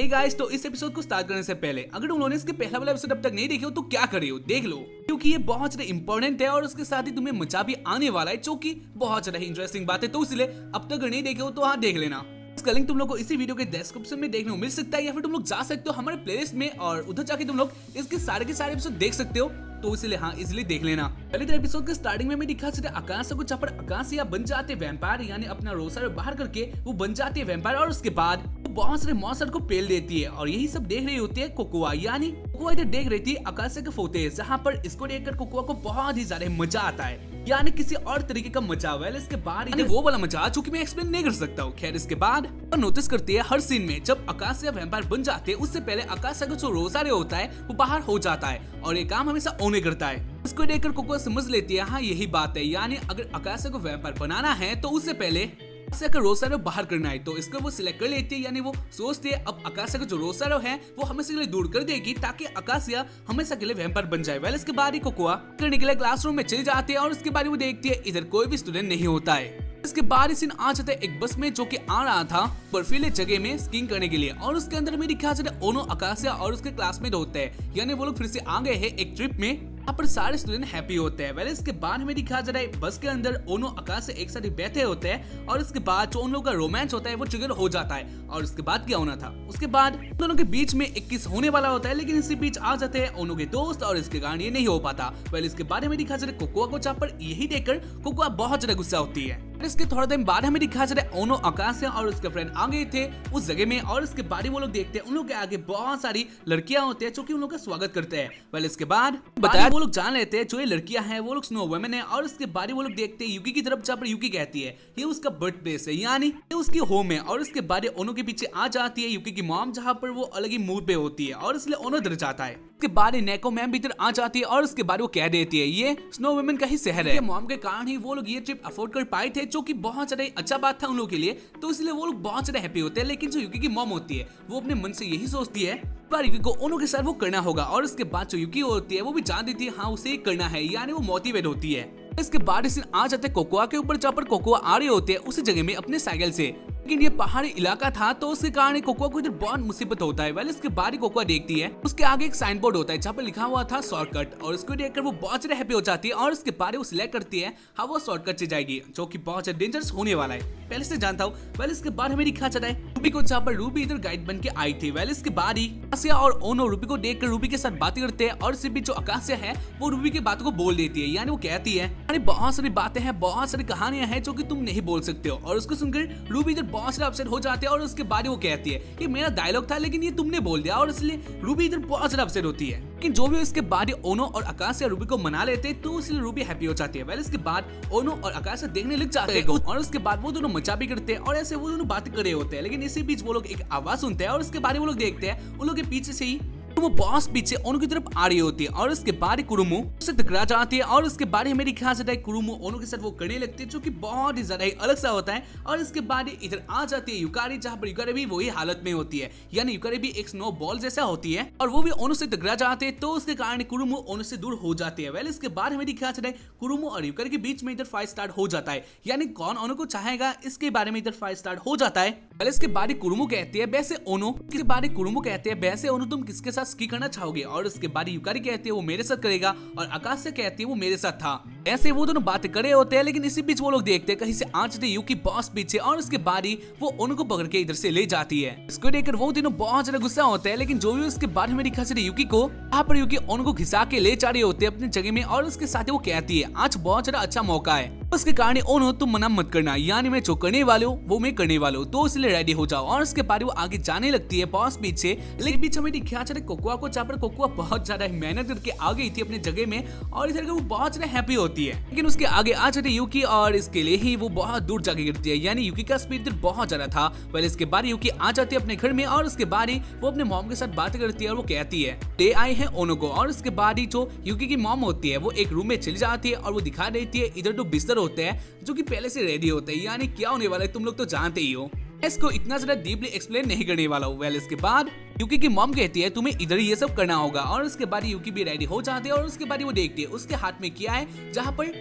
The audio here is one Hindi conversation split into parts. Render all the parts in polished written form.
हे गाइस, तो इस एपिसोड को स्टार्ट करने से पहले अगर तुम लोगों ने इसके पहला वाला एपिसोड अब तक नहीं देखे हो तो क्या कर रहे हो, देख लो, क्योंकि ये बहुत ज्यादा इंपॉर्टेंट है और उसके साथ ही तुम्हें मजा भी आने वाला है, जो कि बहुत ज्यादा इंटरेस्टिंग बात है। तो इसलिए अब तक अगर नहीं देखे हो तो हाँ देख लेना। इसका लिंक तुम लोग को इसी वीडियो के डिस्क्रिप्शन में देखने को मिल सकता है, या फिर तुम लोग जा सकते हो हमारे प्लेलिस्ट में और उधर जाके तुम लोग इसके सारे के सारे एपिसोड देख सकते हो। तो इसलिए हाँ इजिली देख लेना। पहले एपिसोड के स्टार्टिंग में मैं दिखा सकते आकाश को, जहाँ पर आकाशिया बन जाते वैम्पायर, यानी अपना रोसर बाहर करके वो बन जाती है वैम्पायर, और उसके बाद वो बहुत सारे मॉन्स्टर को पेल देती है। और यही सब देख रही होती है कोकोआ, यानी कोकोआ इधर देख रही थी आकाशिया के फोटे, जहाँ पर इसको देखकर कोकोआ को बहुत ही ज्यादा मजा आता है, यानी किसी और तरीके का मजा। वेल इसके बाद वो वाला मजा जो कि मैं एक्सप्लेन नहीं कर सकता हूँ। खैर इसके बाद नोटिस करती है हर सीन में जब आकाशिया वैम्पायर बन जाते हैं उससे पहले आकाशिया का जो रोसारे होता है वो बाहर हो जाता है, और ये काम हमेशा ओने करता है। इसको देखकर कोकोआ समझ लेती है हाँ यही बात है, यानी अगर आकाशिया को वैम्पायर बनाना है तो उससे पहले आकाशिया का रोसारो बाहर करना है। तो इसको वो सिलेक्ट कर लेती है, यानी वो सोचती है अब आकाशिया का जो रोसारो है वो हमेशा के लिए दूर कर देगी ताकि आकाशिया हमेशा के लिए वैम्पायर बन जाए। वेल इसके बाद ही कोकोआ करने के लिए क्लासरूम में चली जाती है, और उसके बाद वो देखती है इधर कोई भी स्टूडेंट नहीं होता है। इसके बाद सीन आ जाता है एक बस में जो कि आ रहा था बर्फीले जगह में स्कीइंग करने के लिए, और उसके अंदर मेरी ख्याल से ओनो, आकाशिया और उसके क्लासमेट होते हैं, यानी वो लोग फिर से आ गए हैं एक ट्रिप में। यहाँ पर सारे स्टूडेंट हैप्पी होते हैं। वैसे इसके बाद हमें दिखा जा रहा है बस के अंदर ओनो आकाशिया एक साथ बैठे होते हैं, और इसके बाद जो उन लोगों का रोमांस होता है वो ट्रिगर हो जाता है। और उसके बाद क्या होना था, उसके बाद दोनों के बीच में एक किस होने वाला होता है, लेकिन इसी बीच आ जाते हैं ओनो के दोस्त, और इसके कारण ये नहीं हो पाता। वैसे इसके बाद हमें दिखा जा रहा है कोकोआ को, जहाँ पर यही देखकर कोकोआ बहुत ज्यादा गुस्सा होती है। इसके थोड़ा दिन बाद हमें दिखा जा रहा है ओनो, आकाशिया और उसके फ्रेंड आ गए थे उस जगह में, और इसके बाद वो लोग देखते हैं उन लोग के आगे बहुत सारी लड़कियां होती है जो कि उन लोग का स्वागत करते हैं। वेल इसके बाद बताया वो लोग जान लेते हैं जो ये लड़कियां हैं वो लोग स्नो वुमेन है, और इसके बाद वो लोग देखते हैं यूकी की तरफ, जहाँ पर यूकी कहती है ये उसका बर्थ प्लेस है, यानी ये उसकी होम है। और इसके बाद ओनो के पीछे आ जाती है यूकी की मॉम, जहाँ पर वो अलग ही मूड पे होती है, और इसलिए ओनो डर जाता है। उसके बाद नेको मैम भीतर आ जाती है, और उसके बाद वो कह देती है ये स्नो वुमेन का ही शहर है। मॉम के कारण ही वो लोग ये ट्रिप अफोर्ड कर पाए थे, जो कि बहुत ज्यादा अच्छा बात था उन लोगों के लिए, तो इसलिए वो लोग बहुत ज्यादा हैप्पी होते हैं। लेकिन जो यूकी की मॉम होती है वो अपने मन से यही सोचती है पर यूकी को ओनो के साथ वो करना होगा, और उसके बाद जो यूकी होती है वो भी जान देती है हाँ उसे करना है, यानी वो मोटिवेट होती है। इसके बाद इस आ जाते हैं कोकोआ के ऊपर, जहाँ पर कोकोआ आ रहे होते हैं उसी जगह में अपने साइकिल से, लेकिन ये पहाड़ी इलाका था तो उसके कारण कोकोआ को इधर बहुत मुसीबत होता है। वेल इसके बाद ही कोकोआ देखती है उसके आगे एक साइन बोर्ड होता है जहाँ पर लिखा हुआ था शॉर्टकट, और उसको देखकर वो बहुत ज्यादा हैप्पी हो जाती है, और उसके बाद वो सिलेक्ट करती है हाँ वो शॉर्टकट से जाएगी, जो कि बहुत ज्यादा डेंजरस होने वाला है, पहले से जानता हूँ। वेल इसके बाद हमें दिखा जाता है रूबी को, जहाँ पर रूबी इधर गाइड बन के आई थी। वेल इसके बाद ही आकाशिया और ओनो रूबी को देखकर रूबी के साथ बातें करते हैं, और सिर्फ जो आकाशिया है वो रूबी की बातों को बोल देती है, यानी वो कहती है अरे बहुत सारी बातें हैं, बहुत सारी कहानियां हैं जो कि तुम नहीं बोल सकते हो। और उसको सुनकर रूबी इधर बहुत सारा अपसेट हो जाते हैं, और उसके बाद वो कहती है कि मेरा डायलॉग था लेकिन ये तुमने बोल दिया, और इसलिए रूबी इधर बहुत ज्यादा अपसेट होती है। लेकिन जो भी इसके बाद ओनो और आकाशिया रूबी को मना लेते हैं, तो इसलिए रूबी हैप्पी हो जाती है। वेल इसके बाद ओनो और आकाशिया देखने लग जाते हैं, और उसके बाद वो दोनों मजा भी करते हैं, और ऐसे वो दोनों बातें कर रहे होते हैं। लेकिन इसी बीच वो लोग एक आवाज सुनते हैं, और उसके बाद वो लोग देखते हैं उन लोग के पीछे से ही वो बॉस पीछे ओनो की तरफ आ रही होती है, और उसके बाद कुरुमो उससे टकरा जाती है, और उसके बाद मेरी ख्याल से कुरुमो ओनो के साथ वो करने लगती है, जो कि बहुत ही ज्यादा अलग सा होता है। और इसके बाद इधर आ जाती है युकारी, जहाँ पर युकारी भी वही हालत में होती है, यानी युकारी भी एक स्नो बॉल जैसा होती है, और वो भी ओनो से टकरा जाते हैं, तो उसके कारण कुरुमो ओनो से दूर हो जाती है। वेल इसके बाद मेरी ख्याल से कुरुमो और युकारी के बीच में इधर फाइट स्टार्ट हो जाता है, यानी कौन ओनो को चाहेगा इसके बारे में इधर फाइट स्टार्ट हो जाता है। वेल इसके बाद कुरुमो कहती है वैसे ओनो, इसके बाद कुरुमो कहते हैं वैसे ओनो तुम किसके साथ स्की करना चाहोगे, और उसके बाद युकारी कहती है वो मेरे साथ करेगा, और आकाशिया कहती है वो मेरे साथ था। ऐसे वो दोनों बातें करे होते हैं, लेकिन इसी बीच वो लोग देखते हैं कहीं से आ जाते यूकी बॉस पीछे, और उसके बाद ही वो उनको पकड़ के इधर से ले जाती है। इसको देखकर वो दोनों बहुत ज्यादा गुस्सा होते हैं, लेकिन जो भी उसके बाद में दिखा से यूकी को यहाँ पर यूकी उनको घिसा के ले जा रही होते हैं अपनी जगह में, और उसके साथ वो कहती है आज बहुत ज्यादा अच्छा मौका है, उसके कारण ओनो तुम मना मत करना, यानी मैं जो करने वाला हूँ वो मैं करने वाला हूँ, तो इसलिए रेडी हो जाओ। और उसके बाद वो आगे जाने लगती है बॉस पीछे, लेकिन बीच हमें दिखा चले कोकोआ को, जहाँ पर कोकोआ बहुत ज्यादा मेहनत करके आ गई थी अपनी जगह में, और इधर वो बहुत ज्यादा हैप्पी होती है। लेकिन उसके आगे आ जाती यूकी, और इसके लिए ही वो बहुत दूर जाके गिरती है, यानी यूकी का स्पीड इधर बहुत ज्यादा था। पहले इसके बाद यूकी आ जाती है अपने घर में, और उसके बाद ही वो अपने मॉम के साथ बात करती है, और वो कहती है ले आए हैं ओनो को। और उसके बाद ही जो यूकी की मॉम होती है वो एक रूम में चली जाती है, और वो दिखा देती है इधर दो बिस्तर होते हैं जो कि पहले से रेडी होते हैं, यानी क्या होने वाला है तुम लोग तो जानते ही हो, इसको इतना ज्यादा डीपली एक्सप्लेन नहीं करने वाला हूँ। वेल इसके बाद यूकी की मॉम कहती है तुम्हें इधर ये सब करना होगा, और उसके बाद यूकी भी रेडी हो जाती है, और उसके बाद वो देखती है उसके हाथ में क्या है, जहाँ पर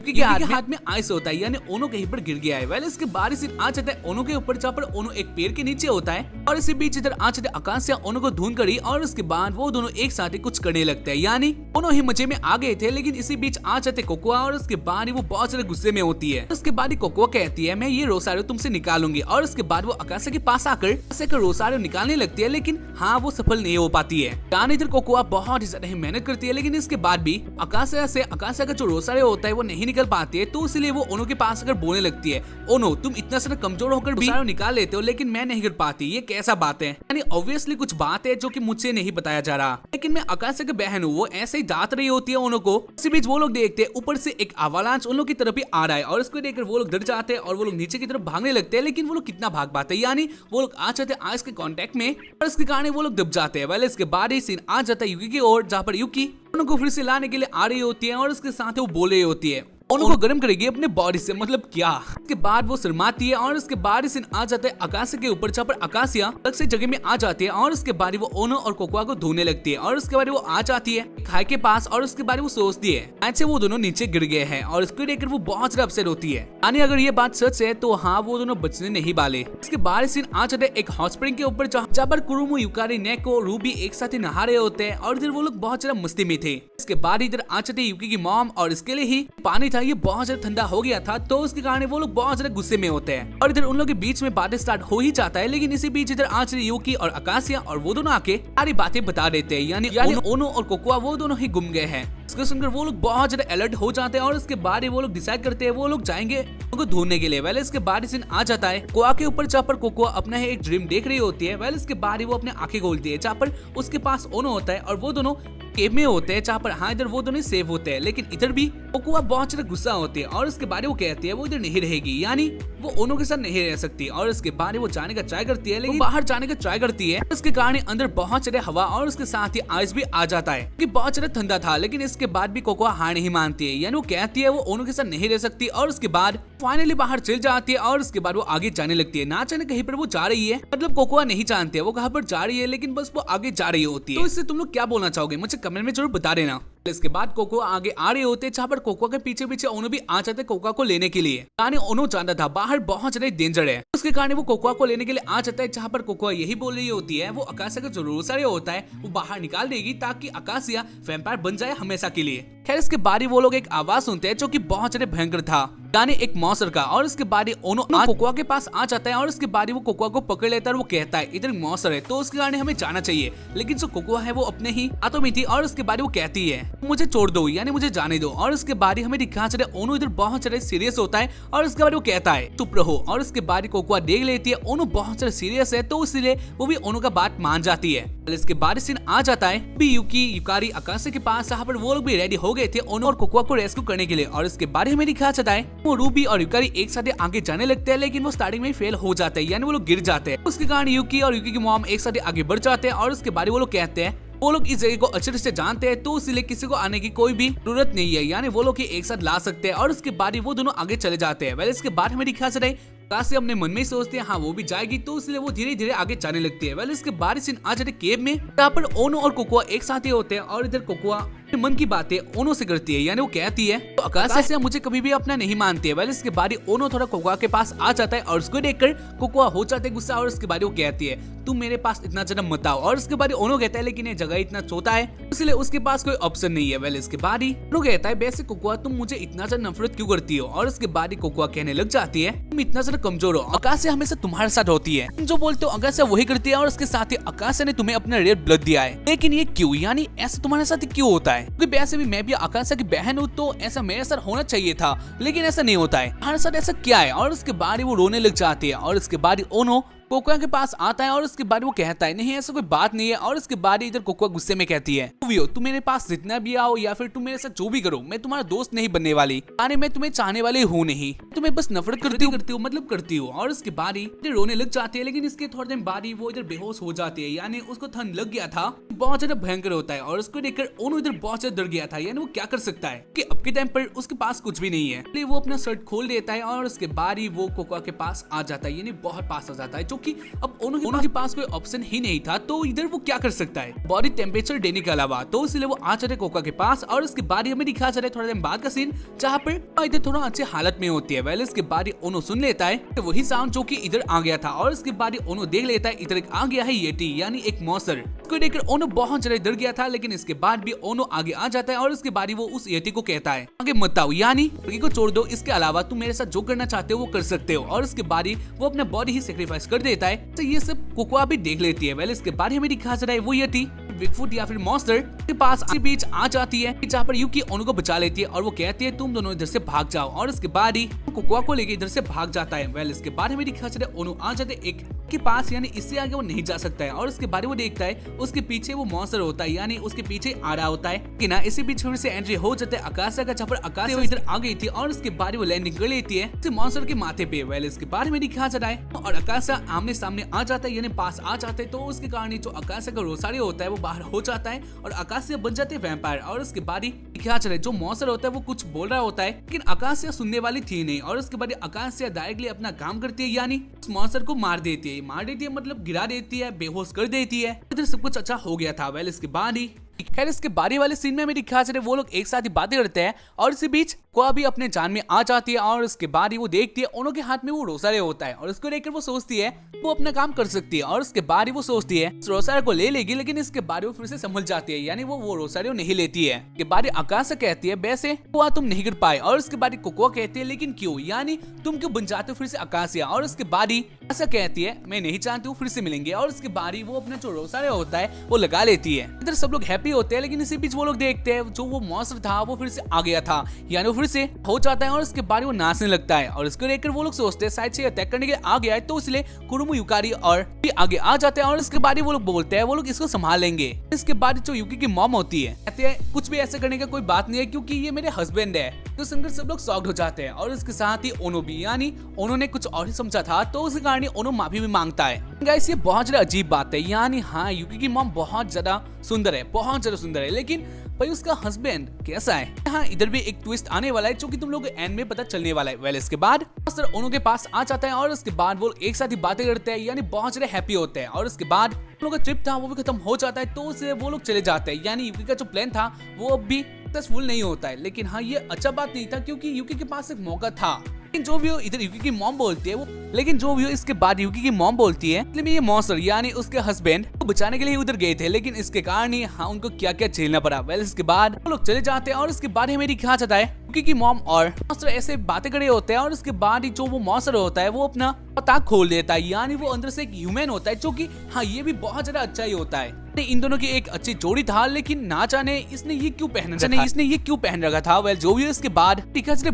के हाथ में आइस होता है, यानी ओनो कहीं पर गिर गया है। वेल इसके बाद ही सीन आ जाता है ओनो के ऊपर, जहाँ पर ओनो एक पेड़ के नीचे होता है और इसी बीच इधर आ जाते आकाशिया ओनो को ढूंढ करी और उसके बाद वो दोनों एक साथ ही कुछ करने लगते हैं, यानी ओनो ही मजे में आ गए थे। लेकिन इसी बीच आ जाते कोकोआ और उसके बाद वो बहुत सारे गुस्से में होती है। उसके बाद कोकोआ कहती है मैं ये रोसारियो तुमसे निकालूंगी और उसके बाद वो आकाशिया के पास आकर रोसारियो निकालने लगती है, लेकिन हाँ वो सफल नहीं हो पाती है। इधर कोकोआ बहुत ही ज्यादा मेहनत करती है, लेकिन इसके बाद भी आकाशिया का जो रोसारियो होता है वो नहीं निकल पाती है। तो इसलिए वो ओनो के पास आकर बोलने लगती है ओनो तुम इतना सारा कमजोर होकर भी निकाल लेते हो, लेकिन मैं नहीं कर पाती, ये कैसा बात है? यानी ऑब्वियसली कुछ बात है जो कि मुझसे नहीं बताया जा रहा, लेकिन मैं आकाशिया की बहन हूँ। वो ऐसे ही दात रही होती है ओनो को। इसी बीच वो लोग देखते हैं ऊपर से एक अवालांच उन लोग की तरफ ही आ रहा है और इसको देखकर वो लोग डर जाते हैं और वो लोग नीचे की तरफ भागने लगते हैं। लेकिन वो लोग कितना भाग पाते हैं, यानी वो लोग आ जाते हैं आइस के कांटेक्ट में और इसके कारण वो लोग दब जाते हैं। वेल इसके बाद ही सीन आ जाता है युकी की ओर, जहाँ पर युकी उनको फिर से लाने के लिए आ रही होती है और उसके साथ वो बोल रही होती है ओनो को गर्म करेगी अपने बॉडी से, मतलब क्या? इसके बाद वो शर्माती है और उसके बाद सीन आ जाता है आकाशिया के ऊपर, जहाँ पर आकाशिया अलग से जगह में आ जाती है और उसके बाद वो ओनो और कोकोआ को धोने लगती है और उसके बाद वो आ जाती है खाई के पास और उसके बाद वो सोचती है आज से वो दोनों नीचे गिर गए हैं और इसको देखकर वो बहुत ज्यादा अपसेट होती है। यानी अगर ये बात सच है तो हाँ वो दोनों बचने नहीं वाले। इसके बाद सीन आ जाता है एक हॉट स्प्रिंग के ऊपर, जहाँ पर कुरुमो, युकारी, नेको, रूबी एक साथ ही नहा रहे होते हैं और इधर वो लोग बहुत ज्यादा मस्ती में थे। इसके बाद इधर आ जाते युकी की मॉम और इसके लिए ही पानी था, ये बहुत ज्यादा ठंडा हो गया था, तो उसके कारण वो लोग बहुत ज्यादा गुस्से में होते हैं और इधर उन लोगों के बीच में बातें स्टार्ट हो ही जाता है। लेकिन इसी बीच इधर आज युकी और आकाशिया और वो दोनों आके सारी बातें बता देते हैं, यानी ओनो और कोकोआ वो दोनों ही गुम गए हैं। इसको सुनकर वो लोग बहुत ज्यादा अलर्ट हो जाते हैं और उसके बाद वो लोग डिसाइड करते हैं वो लोग जाएंगे उनको ढूंढने के लिए। वेल इसके बाद सीन आ जाता है कोकोआ के ऊपर, जहाँ पर कोकोआ अपना एक ड्रीम देख रही होती है। वेल इसके बाद वो अपने आंखें खोलती है, जहाँ पर उसके पास ओनो होता है और वो दोनों केव में होते हैं, जहाँ पर हाँ इधर वो दोनों सेफ होते हैं। लेकिन इधर भी कोकोआ बहुत ज्यादा गुस्सा होती है और उसके बाद वो कहती है वो इधर नहीं रहेगी, यानी वो ओनो के साथ नहीं रह सकती। और उसके बाद वो जाने का ट्राई करती है, लेकिन बाहर जाने का ट्राई करती है, इसके कारण अंदर बहुत ज्यादा हवा और उसके साथ ही आइस भी आ जाता है कि बहुत ज्यादा ठंडा था। लेकिन इसके बाद भी कोकोआ हार नहीं मानती है, यानी वो कहती है वो ओनो के साथ नहीं रह सकती और उसके बाद फाइनली बाहर चल जाती है और उसके बाद वो आगे जाने लगती है। ना जाने कहीं पर वो जा रही है, मतलब कोकोआ नहीं जानती है वो कहाँ पर जा रही है, लेकिन बस वो आगे जा रही होती है। तो इससे तुम लोग क्या बोलना चाहोगे मुझे कमेंट में जरूर बता देना। इसके बाद कोकोआ आगे आ रहे होते हैं, जहाँ पर कोकोआ के पीछे पीछे ओनो भी आ जाते कोकोआ को लेने के लिए। यानी ओनो जानता था बाहर बहुत ज्यादा डेंजर है, उसके कारण वो कोकोआ को लेने के लिए आ जाता है, जहाँ पर कोकोआ यही बोल रही होती है वो आकाशिया का जो रोसारियो होता है वो बाहर निकाल देगी ताकि आकाशिया वैम्पायर बन जाए हमेशा के लिए। खैर इसके बाद वो लोग एक आवाज सुनते हैं जो कि बहुत ज्यादा भयंकर था, यानी एक मॉन्स्टर का। और इसके बाद ओनो कोकोआ के पास आ जाता है और उसके बाद वो कोकोआ को पकड़ लेता है और वो कहता है इधर मॉन्स्टर है तो उसके कारण हमें जाना चाहिए। लेकिन जो कोकोआ है वो अपने ही हाथों में थी और उसके बाद वो कहती है मुझे छोड़ दो, यानी मुझे जाने दो। और उसके बाद हमें दिखा चले ओनो इधर बहुत ज्यादा सीरियस होता है और उसके बाद वो कहता है चुप रहो। और उसके बाद कोकोआ देख लेती है ओनो बहुत ज्यादा सीरियस है, तो इसलिए वो भी ओनो का बात मान जाती है। इसके बाद सीन आ जाता है युकी, युकारी, आकाशिया के पास, जहाँ पर वो लोग भी रेडी हो गए थे ओनो और कोकोआ को रेस्क्यू करने के लिए। और इसके बाद हमें दिखा जाता है वो रूबी और युकारी एक साथ आगे जाने लगते हैं, लेकिन वो स्टार्टिंग में फेल हो जाते हैं, यानी वो लोग गिर जाते हैं। उसके कारण युकी और युकी की मॉम एक साथ आगे बढ़ जाते हैं और उसके बाद वो लोग कहते हैं वो लोग इस जगह को अच्छे से जानते हैं, तो इसलिए किसी को आने की कोई भी जरूरत नहीं है, यानी वो लोग एक साथ ला सकते हैं। और उसके बाद वो दोनों आगे चले जाते हैं। इसके बाद हमें दिखा जाता है काशी अपने मन में ही सोचते हैं हाँ वो भी जाएगी, तो इसलिए वो धीरे धीरे आगे जाने लगती है। इसके बाद सीन आ जाते केव में, जहाँ पर ओनो और कोकोआ एक साथ ही होते हैं और इधर कोकोआ मन की बातें ओनो से करती है, यानी वो कहती है तो आकाशिया मुझे कभी भी अपना नहीं मानती है। इसके बाद ओनो थोड़ा कोकोआ के पास आ जाता है और उसको देखकर कोकोआ हो जाता है गुस्सा और उसके बाद वो कहती है तुम मेरे पास इतना ज्यादा मत आओ। और उसके बाद ओनो कहता है लेकिन ये जगह इतना छोटा है इसलिए उसके पास कोई ऑप्शन नहीं है। इसके बाद ओनो कहता है वैसे कोकोआ तुम मुझे इतना ज्यादा नफरत क्यों करती हो। और उसके बाद कोकोआ कहने लग जाती है तुम इतना ज्यादा कमजोर हो, आकाशिया हमेशा तुम्हारे साथ होती है, जो बोलते हो आकाशिया वही करती है। और उसके साथ ही आकाशिया ने तुम्हें अपना रेड ब्लड दिया है, लेकिन ये क्यों, यानी ऐसा तुम्हारे साथ क्यों होता है? क्योंकि वैसे भी मैं भी आकाशिया की बहन हूँ, तो ऐसा मेरे साथ होना चाहिए था, लेकिन ऐसा नहीं होता है, हमारे साथ ऐसा क्या है। और उसके बाद वो रोने लग जाती है। और उसके बाद ओनो कोकोआ के पास आता है और उसके बाद वो कहता है नहीं ऐसा कोई बात नहीं है। और उसके बाद इधर कोकोआ गुस्से में कहती है तुम मेरे पास जितना भी आओ या फिर तुम मेरे साथ जो भी करो, मैं तुम्हारा दोस्त नहीं बनने वाली, यानी मैं तुम्हें चाहने वाली हूँ नहीं, तुम्हें बस नफरत करती हूँ मतलब करती हूँ। और उसके बाद इधर रोने लग जाती है, लेकिन इसके थोड़े दिन बाद वो इधर बेहोश हो जाती है, यानी उसको ठंड लग गया था, बहुत ज्यादा भयंकर होता है। और उसको देखकर ओनो इधर बहुत ज्यादा डर गया था, यानी वो क्या कर सकता है कि अब के टाइम पर उसके पास कुछ भी नहीं है। वो अपना शर्ट खोल देता है और उसके बाद ही वो कोकोआ के पास आ जाता है, यानी बहुत पास आ जाता है, क्योंकि अब ओनो के पास कोई ऑप्शन ही नहीं था, तो इधर वो क्या कर सकता है बॉडी टेम्परेचर देने के अलावा। तो इसलिए वो आ जाते कोका के पास और उसके बाद हमें दिखा जा रहा है थोड़ा टाइम बाद का सीन जहाँ पर इधर थोड़ा अच्छे हालत में होती है। वेल इसके बाद ओनो सुन लेता है तो वही साउंड जो कि इधर आ गया था और उसके बाद ओनो देख लेता है इधर आ गया है येटी यानी एक मॉन्स्टर। इसको देखकर ओनो बहुत ज्यादा डर गया था, लेकिन इसके बाद भी ओनो आगे आ जाता है और उसके बाद वो उस येटी को कहता है आगे मत आओ, यानी को छोड़ दो, इसके अलावा तुम मेरे साथ जो करना चाहते हो वो कर सकते हो। और उसके बाद वो अपना बॉडी ही सेक्रीफाइस कर देता है। तो ये सब कोकोआ भी देख लेती है। वेल इसके बाद हमें दिखा जा रहा है वो येटी बिगफुट या फिर मॉन्स्टर के पास बीच आ जाती है, जहाँ पर यूकी ओनो को बचा लेती है और वो कहती है तुम दोनों इधर से भाग जाओ। और उसके बाद ही कोकोआ को लेके इधर से भाग जाता है। वेल इसके बाद हमें दिखा जा रहा है ओनो आ जाते एक के पास, यानी इससे आगे वो नहीं जा सकता है। और उसके बाद वो देखता है उसके पीछे वो मॉन्स्टर होता है, यानी उसके पीछे आ रहा होता है कि ना इसी बीच फिर से एंट्री हो जाता है आकाशा का, जहाँ पर आकाशा इधर आ गई थी और उसके बाद वो लैंडिंग कर लेती है मॉन्स्टर के माथे पे। वेल इसके बाद हमें दिखा जा रहा है और आकाशा आमने सामने आ जाता है, यानी पास आ जाते हैं। तो उसके कारण जो आकाशा का रोसारियो होता है वो बाहर हो जाता है और आकाशा बन जाते हैं वैम्पायर। और उसके बाद ही दिखा जा रहा है जो मॉन्स्टर होता है वो कुछ बोल रहा होता है, लेकिन आकाशा सुनने वाली थी नहीं। और उसके बाद आकाशा डायरेक्टली अपना काम करती है, यानी उस मॉन्स्टर को मार देती है मतलब गिरा देती है, बेहोश कर देती है। इधर सब कुछ अच्छा हो गया था। वेल इसके बाद ही खैर इसके बारी वाले सीन में हमें दिखा जा रहा है वो लोग एक साथ ही बातें करते हैं और इसी बीच कोआ भी अपने जान में आ जाती है। और उसके बाद ही वो देखती है ओनो के हाथ में वो रोसारे होता है और उसको देखकर वो सोचती है वो अपना काम कर सकती है। और उसके बाद ही वो सोचती है इस रोसारे को ले लेगी, लेकिन इसके बाद वो फिर से संभल जाती है, यानी वो रोसारे नहीं लेती है। के बाद आकाश से कहती है वैसे कोआ तुम नहीं कर पाए। और उसके बाद कोकोआ कहती है लेकिन क्यों, यानी तुम क्यों बन जाते हो फिर से आकाशिया। और उसके बाद ही ऐसा कहती है मैं नहीं चाहती हूँ फिर से मिलेंगे। और उसके बाद ही वो अपना जो रोसारे होता है वो लगा लेती है। इधर सब लोग हैप्पी होते हैं, लेकिन इसी बीच वो लोग देखते हैं जो वो मॉन्स्टर था वो फिर से आ गया था, यानी वो फिर से हो जाता है और उसके बाद वो नाचने लगता है। और इसको लेकर वो लोग सोचते हैं शायद से अटैक करने के लिए आ गया है, तो इसलिए कुरुमु युकारी और भी आगे आ जाते हैं। और इसके बाद वो लोग बोलते हैं वो लोग इसको संभाल लेंगे। इसके बाद जो युकी की मॉम होती है कहते हैं कुछ भी ऐसा करने का कोई बात नहीं है क्योंकि ये मेरे हस्बैंड है। तो सुनकर सब लोग शॉक्ड हो जाते हैं और इसके साथ ही ओनो भी, यानी ओनो ने कुछ और ही समझा था, तो उसके कारण ओनो माफी भी मांगता है। गाइस ये बहुत ज्यादा अजीब बात है, यानी हाँ युकी की मॉम बहुत ज्यादा सुंदर है, बहुत ज्यादा सुंदर है, लेकिन भाई उसका हस्बैंड कैसा है। हाँ इधर भी एक ट्विस्ट आने वाला है जो कि तुम लोग एंड में पता चलने वाला है। वेल इसके बाद मास्टर ओनो के पास आ जाता है और उसके बाद वो एक साथ ही बातें करते हैं, यानी बहुत ज्यादा हैप्पी होते हैं। और उसके बाद उन लोगों का ट्रिप था वो भी खत्म हो जाता है, तो उससे वो लोग चले जाते हैं, यानी युकी का जो प्लान था वो अब भी सक्सेसफुल नहीं होता है। लेकिन हाँ ये अच्छा बात नहीं था क्योंकि युकी के पास एक मौका था। लेकिन जो भी इधर युकी की मॉम बोलती है वो, लेकिन जो भी इसके बाद युकी की मॉम बोलती है ये मॉन्स्टर यानी उसके हस्बैंड को बचाने के लिए उधर गए थे, लेकिन इसके कारण ही हाँ उनको क्या क्या झेलना पड़ा। वेल इसके बाद वो लोग चले जाते हैं और इसके बाद हमें दिखा जाता है युकी की मॉम और मॉन्स्टर ऐसे बातें करे होते हैं। और उसके बाद ही जो वो मॉन्स्टर होता है वो अपना पता खोल देता है, यानी वो अंदर से एक ह्यूमन होता है, जो कि हाँ ये भी बहुत ज्यादा अच्छा ही होता है। इन दोनों की एक अच्छी जोड़ी था, लेकिन ना जाने इसने ये क्यों पहन रखा था। वेल जो भी इसके बाद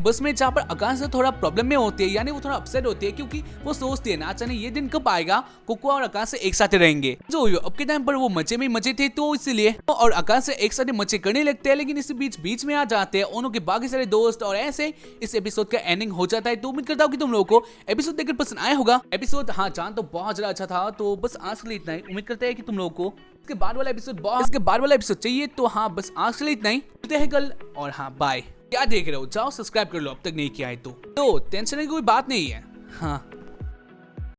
बस में जहाँ पर आकाश से थोड़ा प्रॉब्लम में होती है, यानी वो थोड़ा अपसेट होती है क्योंकि वो सोचती है ना जाने ये दिन कब आएगा कोकोआ और आकाश से एक साथ रहेंगे। जो अब के टाइम पर वो मजे में मजे थे, तो इसलिए और आकाश से एक साथ मजे करने लगते हैं, लेकिन इसी बीच में आ जाते हैं ओनो के बाकी सारे दोस्त और ऐसे इस एपिसोड का एंडिंग हो जाता है। तो उम्मीद करता हूँ कि तुम लोगों को एपिसोड देखकर पसंद आया होगा। एपिसोड हाँ जान तो बहुत ज्यादा अच्छा था, तो बस आज के लिए इतना ही। उम्मीद करते हैं कि तुम लोगों को इसके बाद वाला एपिसोड चाहिए, तो हाँ बस आज के लिए इतना ही। मिलते हैं कल और हाँ बाय। क्या देख रहे हो, जाओ सब्सक्राइब कर लो अब तक नहीं किया है तो टेंशन की कोई बात नहीं है। हाँ